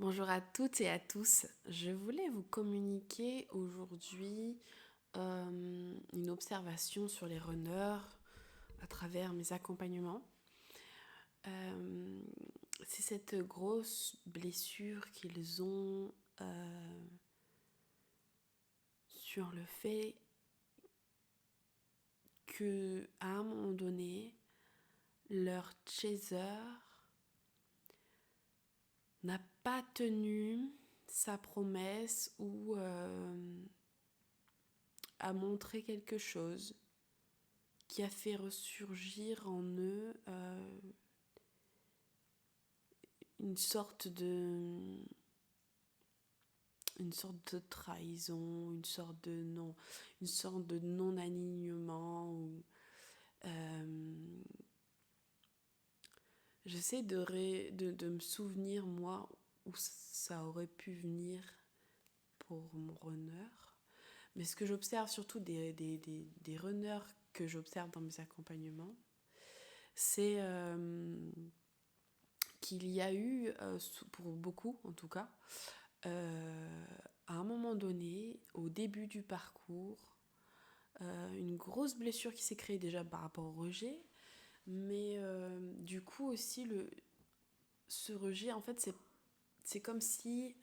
Bonjour à toutes et à tous. Je voulais vous communiquer aujourd'hui une observation sur les runners à travers mes accompagnements. Euh, c'est cette grosse blessure qu'ils ont sur le fait que à un moment donné, leur chaser n'a pas tenu sa promesse ou a montré quelque chose qui a fait ressurgir en eux une sorte de trahison, une sorte de non-alignement. Euh, J'essaie de me souvenir, moi, où ça aurait pu venir pour mon runner. Mais ce que j'observe surtout des runners que j'observe dans mes accompagnements, c'est qu'il y a eu, pour beaucoup en tout cas, à un moment donné, au début du parcours, une grosse blessure qui s'est créée déjà par rapport au rejet, mais du coup aussi ce rejet, en fait, c'est comme si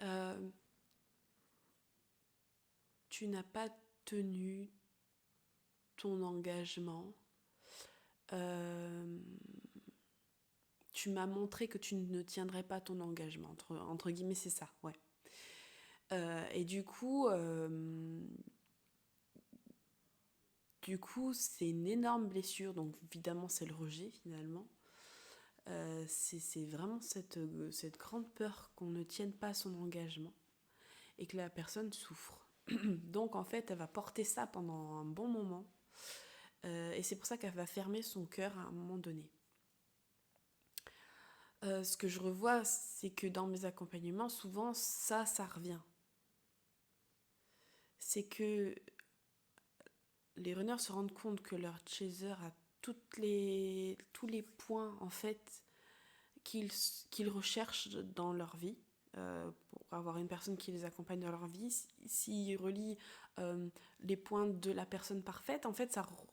tu n'as pas tenu ton engagement. Euh, Tu m'as montré que tu ne tiendrais pas ton engagement, entre guillemets, c'est ça, ouais. Et du coup, c'est une énorme blessure, donc évidemment, c'est le rejet finalement. C'est vraiment cette grande peur qu'on ne tienne pas son engagement et que la personne souffre. Donc en fait, elle va porter ça pendant un bon moment et c'est pour ça qu'elle va fermer son cœur à un moment donné. Ce que je revois, c'est que dans mes accompagnements, souvent ça revient. C'est que les runners se rendent compte que leur chaser a tous les points en fait qu'ils recherchent dans leur vie, pour avoir une personne qui les accompagne dans leur vie. S'ils relient les points de la personne parfaite, en fait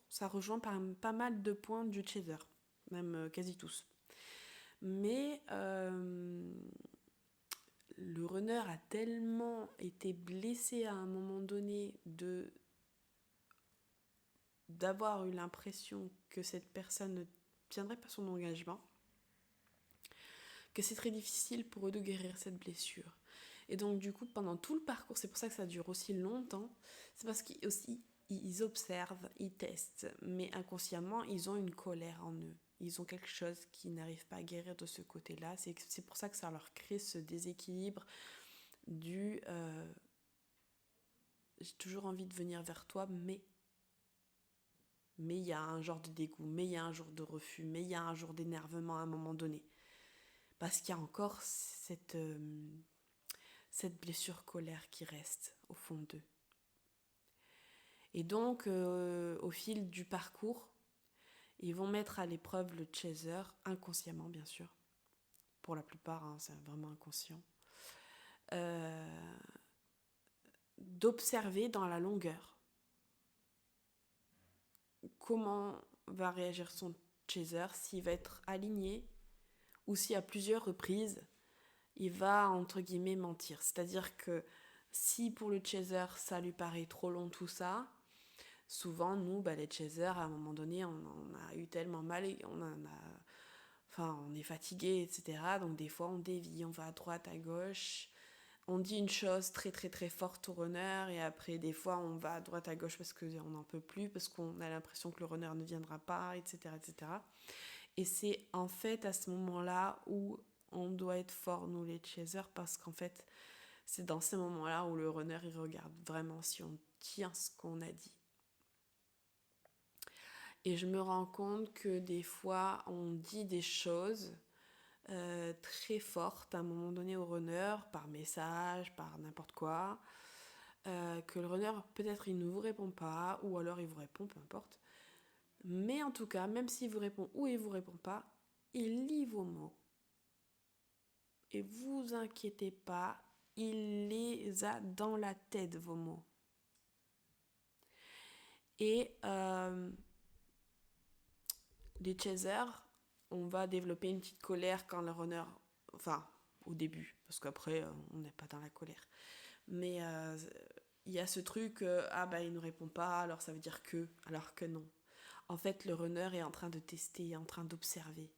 ça rejoint pas mal de points du chaser, même quasi tous. Mais le runner a tellement été blessé à un moment donné d'avoir eu l'impression que cette personne ne tiendrait pas son engagement, que c'est très difficile pour eux de guérir cette blessure. Et donc du coup, pendant tout le parcours, c'est pour ça que ça dure aussi longtemps, c'est parce qu'ils observent, ils testent, mais inconsciemment, ils ont une colère en eux. Ils ont quelque chose qui n'arrive pas à guérir de ce côté-là. C'est pour ça que ça leur crée ce déséquilibre du j'ai toujours envie de venir vers toi, mais il y a un genre de dégoût, mais il y a un jour de refus, mais il y a un jour d'énervement à un moment donné. Parce qu'il y a encore cette blessure colère qui reste au fond d'eux. Et donc, au fil du parcours, ils vont mettre à l'épreuve le chaser, inconsciemment bien sûr. Pour la plupart, hein, c'est vraiment inconscient. D'observer dans la longueur comment va réagir son chaser, s'il va être aligné ou si à plusieurs reprises, il va entre guillemets mentir. C'est-à-dire que si pour le chaser, ça lui paraît trop long tout ça, souvent, nous, les chasers, à un moment donné, on a eu tellement mal, on est fatigué, etc. Donc des fois, on dévie, on va à droite, à gauche. On dit une chose très très très forte au runner et après des fois on va à droite à gauche parce qu'on n'en peut plus, parce qu'on a l'impression que le runner ne viendra pas, etc. etc. Et c'est en fait à ce moment-là où on doit être fort, nous les chasers, parce qu'en fait c'est dans ces moments-là où le runner il regarde vraiment si on tient ce qu'on a dit. Et je me rends compte que des fois, on dit des choses très fortes à un moment donné au runner, par message, par n'importe quoi, que le runner, peut-être il ne vous répond pas, ou alors il vous répond, peu importe. Mais en tout cas, même s'il vous répond ou il vous répond pas, il lit vos mots. et vous inquiétez pas, il les a dans la tête, vos mots. Et les chasers, on va développer une petite colère quand le runner, enfin au début, parce qu'après on n'est pas dans la colère. Mais il y a ce truc, il ne répond pas, alors ça veut dire que, alors que non. En fait, le runner est en train de tester, est en train d'observer.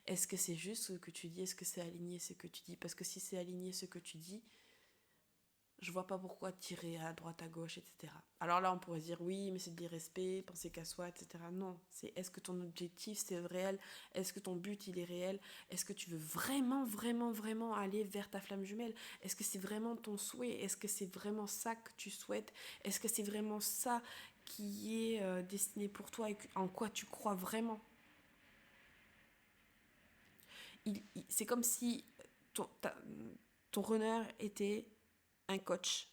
Est-ce que c'est juste ce que tu dis? Est-ce que c'est aligné ce que tu dis? Parce que si c'est aligné ce que tu dis, je vois pas pourquoi tirer à droite, à gauche, etc. Alors là, on pourrait dire oui, mais c'est de l'irrespect, penser qu'à soi, etc. Non, c'est est-ce que ton objectif c'est réel? Est-ce que ton but il est réel? Est-ce que tu veux vraiment, vraiment, vraiment aller vers ta flamme jumelle? Est-ce que c'est vraiment ton souhait? Est-ce que c'est vraiment ça que tu souhaites? Est-ce que c'est vraiment ça qui est destiné pour toi et en quoi tu crois vraiment? C'est comme si ton runner était un coach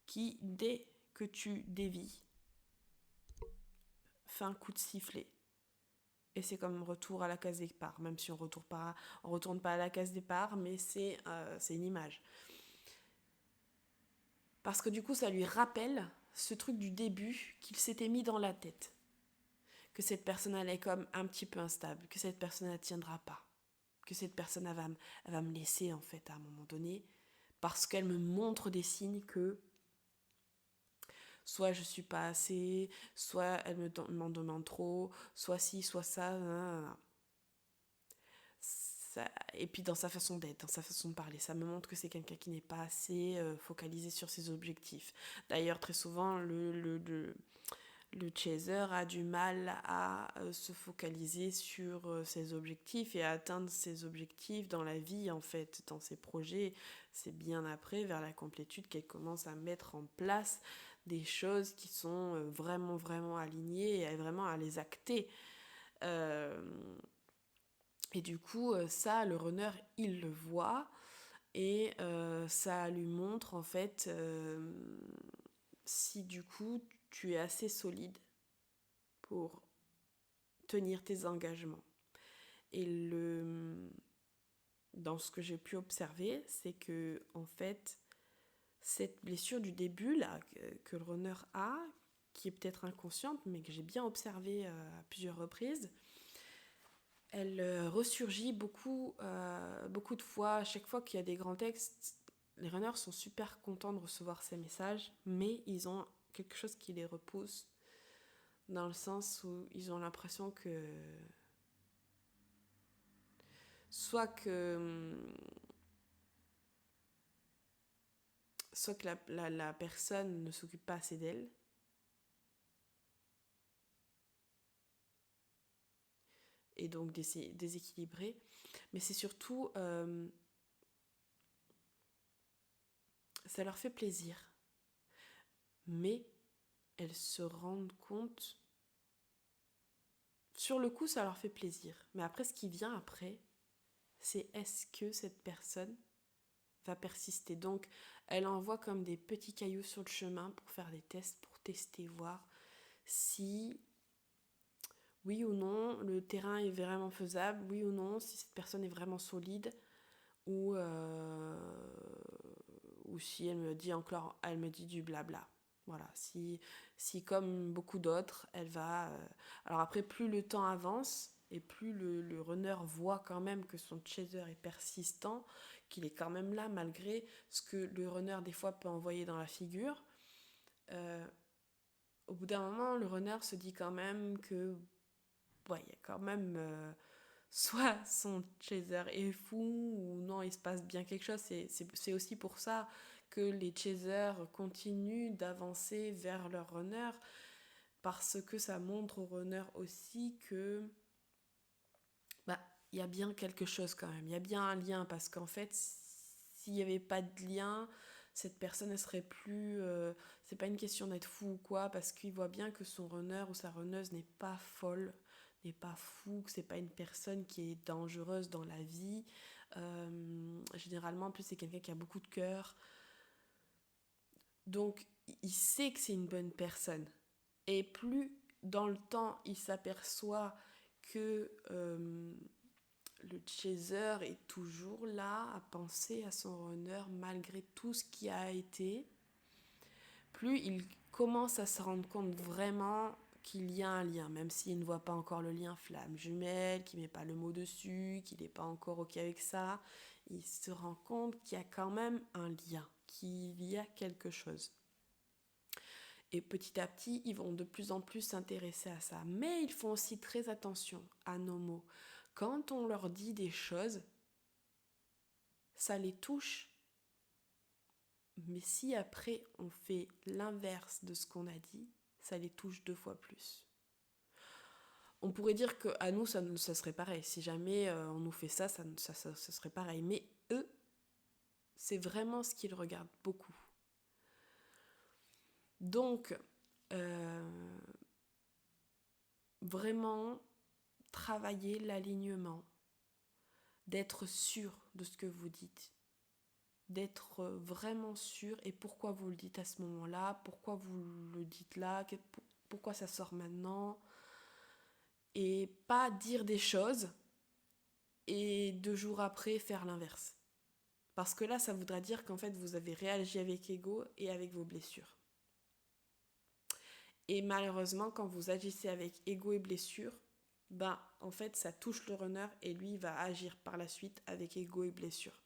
qui, dès que tu dévis, fait un coup de sifflet. Et c'est comme retour à la case départ, même si on retourne pas à la case départ, mais c'est une image. Parce que du coup, ça lui rappelle ce truc du début qu'il s'était mis dans la tête. Que cette personne, elle est comme un petit peu instable, que cette personne, elle tiendra pas. Que cette personne, elle va me laisser, en fait, à un moment donné, parce qu'elle me montre des signes que soit je suis pas assez, soit elle m'en demande trop, soit ci, soit ça. Et puis dans sa façon d'être, dans sa façon de parler, ça me montre que c'est quelqu'un qui n'est pas assez focalisé sur ses objectifs. D'ailleurs, très souvent, le chaser a du mal à se focaliser sur ses objectifs et à atteindre ses objectifs dans la vie, en fait, dans ses projets. C'est bien après, vers la complétude, qu'elle commence à mettre en place des choses qui sont vraiment, vraiment alignées et vraiment à les acter. Et du coup, ça, le runner, il le voit et ça lui montre, en fait, si du coup, tu es assez solide pour tenir tes engagements. Et dans ce que j'ai pu observer, c'est que, en fait, cette blessure du début, là, que le runner a, qui est peut-être inconsciente, mais que j'ai bien observée à plusieurs reprises, elle ressurgit beaucoup de fois. À chaque fois qu'il y a des grands textes, les runners sont super contents de recevoir ces messages, mais ils ont quelque chose qui les repousse, dans le sens où ils ont l'impression que soit que la personne ne s'occupe pas assez d'elle, et donc déséquilibrée, mais c'est surtout ça leur fait plaisir, mais elles se rendent compte, sur le coup ça leur fait plaisir, mais après ce qui vient après, c'est est-ce que cette personne va persister. Donc elle envoie comme des petits cailloux sur le chemin pour faire des tests, pour tester, voir si oui ou non le terrain est vraiment faisable, oui ou non si cette personne est vraiment solide, ou si elle me dit du blabla. Voilà, si comme beaucoup d'autres, elle va... Alors après, plus le temps avance, et plus le runner voit quand même que son chaser est persistant, qu'il est quand même là, malgré ce que le runner, des fois, peut envoyer dans la figure. Au bout d'un moment, le runner se dit quand même que... Ouais, il y a quand même... soit son chaser est fou, ou non, il se passe bien quelque chose. C'est aussi pour ça que les chasers continuent d'avancer vers leur runner, parce que ça montre au runner aussi que il y a bien quelque chose quand même, il y a bien un lien, parce qu'en fait, s'il n'y avait pas de lien, cette personne ne serait plus... c'est pas une question d'être fou ou quoi, parce qu'il voit bien que son runner ou sa runneuse n'est pas folle, n'est pas fou, que c'est pas une personne qui est dangereuse dans la vie. Généralement, en plus, c'est quelqu'un qui a beaucoup de cœur. Donc, il sait que c'est une bonne personne. Et plus, dans le temps, il s'aperçoit que le chaser est toujours là à penser à son runner malgré tout ce qui a été, plus il commence à se rendre compte vraiment qu'il y a un lien, même s'il ne voit pas encore le lien flamme jumelle, qu'il ne met pas le mot dessus, qu'il n'est pas encore ok avec ça, il se rend compte qu'il y a quand même un lien, qu'il y a quelque chose. Et petit à petit, ils vont de plus en plus s'intéresser à ça. Mais ils font aussi très attention à nos mots. Quand on leur dit des choses, ça les touche. Mais si après on fait l'inverse de ce qu'on a dit, ça les touche 2 fois plus. On pourrait dire qu'à nous, ça serait pareil. Si jamais on nous fait ça, ça serait pareil. Mais eux, c'est vraiment ce qu'ils regardent beaucoup. Donc, vraiment, travailler l'alignement, d'être sûr de ce que vous dites, d'être vraiment sûr et pourquoi vous le dites à ce moment-là, pourquoi vous le dites là, pourquoi ça sort maintenant, et pas dire des choses et 2 jours après faire l'inverse. Parce que là, ça voudra dire qu'en fait, vous avez réagi avec ego et avec vos blessures. Et malheureusement, quand vous agissez avec ego et blessure, en fait, ça touche le runner et lui va agir par la suite avec ego et blessure.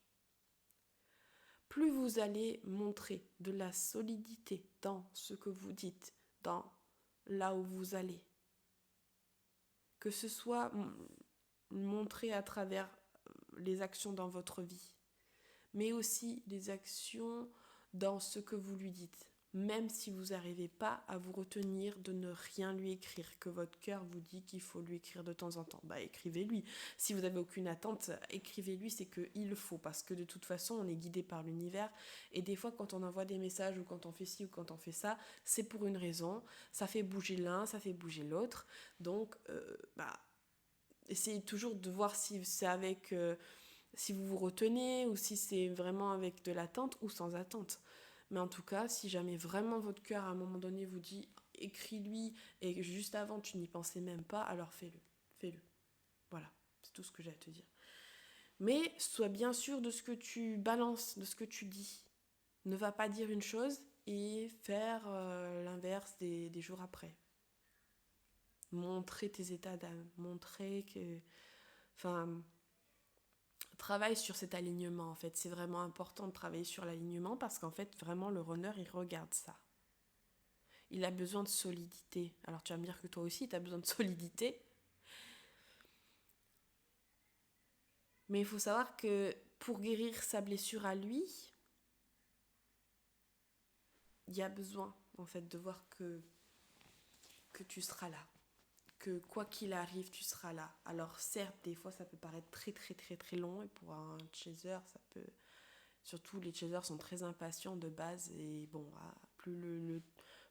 Plus vous allez montrer de la solidité dans ce que vous dites, dans là où vous allez, que ce soit montré à travers les actions dans votre vie, mais aussi les actions dans ce que vous lui dites. Même si vous n'arrivez pas à vous retenir de ne rien lui écrire, que votre cœur vous dit qu'il faut lui écrire de temps en temps, écrivez-lui. Si vous n'avez aucune attente, écrivez-lui, c'est qu'il le faut, parce que de toute façon, on est guidé par l'univers, et des fois, quand on envoie des messages, ou quand on fait ci, ou quand on fait ça, c'est pour une raison, ça fait bouger l'un, ça fait bouger l'autre, donc, essayez toujours de voir si c'est avec... si vous vous retenez, ou si c'est vraiment avec de l'attente, ou sans attente. Mais en tout cas, si jamais vraiment votre cœur à un moment donné vous dit écris-lui et juste avant tu n'y pensais même pas, alors fais-le. Fais-le. Voilà, c'est tout ce que j'ai à te dire. Mais sois bien sûr de ce que tu balances, de ce que tu dis. Ne va pas dire une chose et faire l'inverse des jours après. Montrer tes états d'âme, montrer que... Enfin, travaille sur cet alignement en fait. C'est vraiment important de travailler sur l'alignement parce qu'en fait, vraiment, le runner, il regarde ça. Il a besoin de solidité. Alors tu vas me dire que toi aussi, tu as besoin de solidité. Mais il faut savoir que pour guérir sa blessure à lui, il y a besoin en fait de voir que tu seras là. Que quoi qu'il arrive, tu seras là. Alors certes, des fois, ça peut paraître très très très très long. Et pour un chaser, ça peut... Surtout, les chasers sont très impatients de base. Et bon, plus le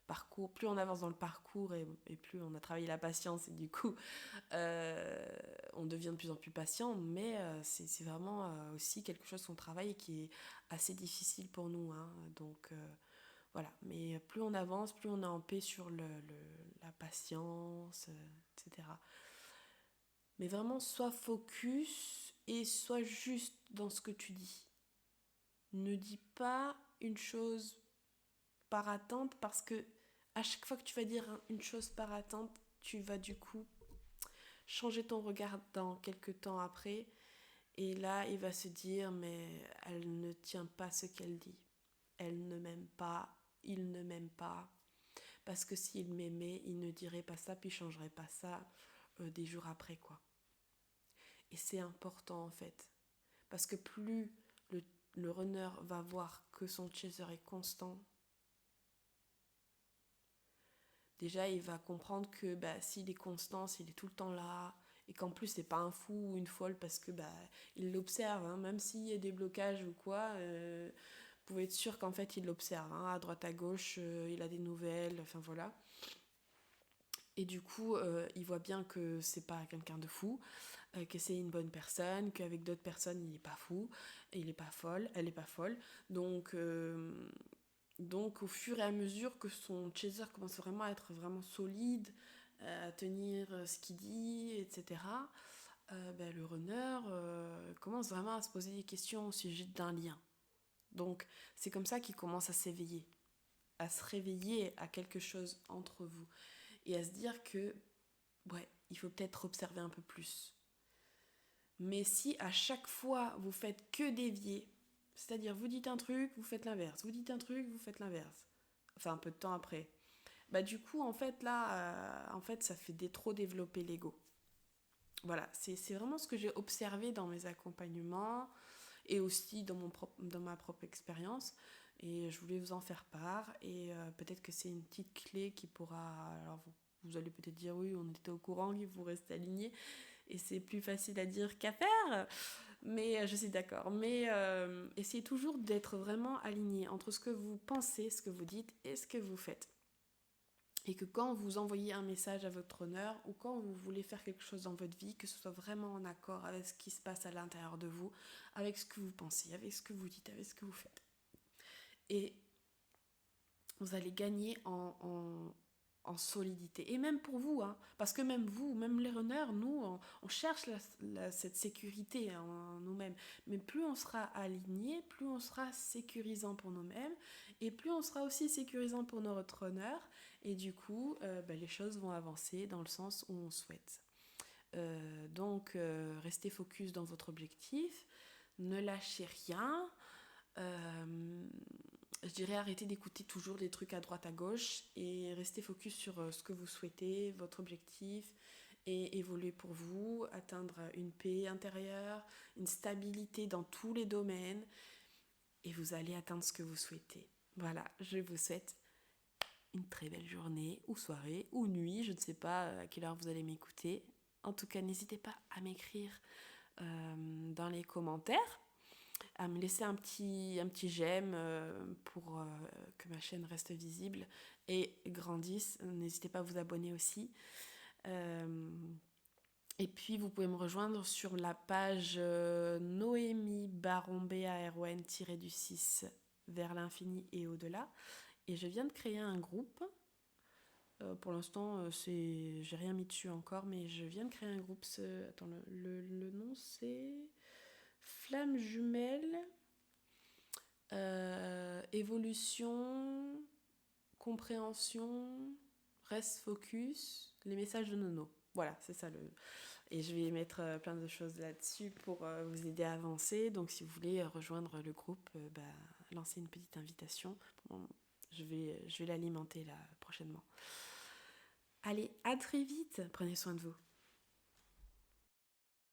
parcours, plus on avance dans le parcours et plus on a travaillé la patience et du coup on devient de plus en plus patient, mais c'est vraiment aussi quelque chose qu'on travaille et qui est assez difficile pour nous, hein. Donc voilà, mais plus on avance, plus on est en paix sur la patience, etc. Mais vraiment, sois focus et sois juste dans ce que tu dis. Ne dis pas une chose par attente parce que à chaque fois que tu vas dire une chose par attente, tu vas du coup changer ton regard dans quelques temps après et là il va se dire mais elle ne tient pas ce qu'elle dit, elle ne m'aime pas, il ne m'aime pas, parce que s'il m'aimait il ne dirait pas ça puis il changerait pas ça des jours après quoi. Et c'est important en fait parce que plus le runner va voir que son chaser est constant, déjà il va comprendre que s'il est constant, s'il est tout le temps là, et qu'en plus c'est pas un fou ou une folle parce que il l'observe, hein, même s'il y a des blocages ou quoi, vous pouvez être sûr qu'en fait il l'observe, hein, à droite à gauche, il a des nouvelles, enfin voilà. Et du coup, il voit bien que c'est pas quelqu'un de fou, que c'est une bonne personne, qu'avec d'autres personnes il est pas fou, et il est pas folle, elle est pas folle, donc au fur et à mesure que son chaser commence vraiment à être vraiment solide, à tenir ce qu'il dit, etc., le runner commence vraiment à se poser des questions au sujet d'un lien. Donc c'est comme ça qu'il commence à s'éveiller, à se réveiller à quelque chose entre vous et à se dire que, ouais, il faut peut-être observer un peu plus. Mais si à chaque fois vous faites que dévier, c'est-à-dire vous dites un truc, vous faites l'inverse, vous dites un truc, vous faites l'inverse, enfin un peu de temps après, bah du coup en fait là, ça fait trop développer l'ego. Voilà, c'est vraiment ce que j'ai observé dans mes accompagnements et aussi dans ma propre expérience. Et je voulais vous en faire part. Et peut-être que c'est une petite clé qui pourra... Alors vous allez peut-être dire oui, on était au courant, qu'il faut rester aligné. Et c'est plus facile à dire qu'à faire. Mais je suis d'accord. Mais essayez toujours d'être vraiment aligné entre ce que vous pensez, ce que vous dites et ce que vous faites. Et que quand vous envoyez un message à votre honneur ou quand vous voulez faire quelque chose dans votre vie, que ce soit vraiment en accord avec ce qui se passe à l'intérieur de vous, avec ce que vous pensez, avec ce que vous dites, avec ce que vous faites. Et vous allez gagner en solidité. Et même pour vous, hein, parce que même vous, même les runners, nous, on cherche cette sécurité en nous-mêmes. Mais plus on sera aligné, plus on sera sécurisant pour nous-mêmes, et plus on sera aussi sécurisant pour notre runners. Et du coup, les choses vont avancer dans le sens où on souhaite. Donc, restez focus dans votre objectif, ne lâchez rien. Je dirais arrêter d'écouter toujours des trucs à droite à gauche et rester focus sur ce que vous souhaitez, votre objectif et évoluer pour vous, atteindre une paix intérieure, une stabilité dans tous les domaines et vous allez atteindre ce que vous souhaitez. Voilà, je vous souhaite une très belle journée ou soirée ou nuit, je ne sais pas à quelle heure vous allez m'écouter. En tout cas, n'hésitez pas à m'écrire dans les commentaires, à me laisser un petit j'aime pour que ma chaîne reste visible et grandisse. N'hésitez pas à vous abonner aussi. Et puis vous pouvez me rejoindre sur la page Noémie Baron BARON-6 vers l'infini et au-delà. Et je viens de créer un groupe. Pour l'instant, j'ai rien mis dessus encore, mais je viens de créer un groupe. Attends, le nom c'est Flamme Jumelle. Évolution, compréhension, reste focus, les messages de Nono. Voilà, c'est ça. Et je vais mettre plein de choses là-dessus pour vous aider à avancer. Donc si vous voulez rejoindre le groupe, lancez une petite invitation. Bon, je vais l'alimenter là prochainement. Allez, à très vite. Prenez soin de vous.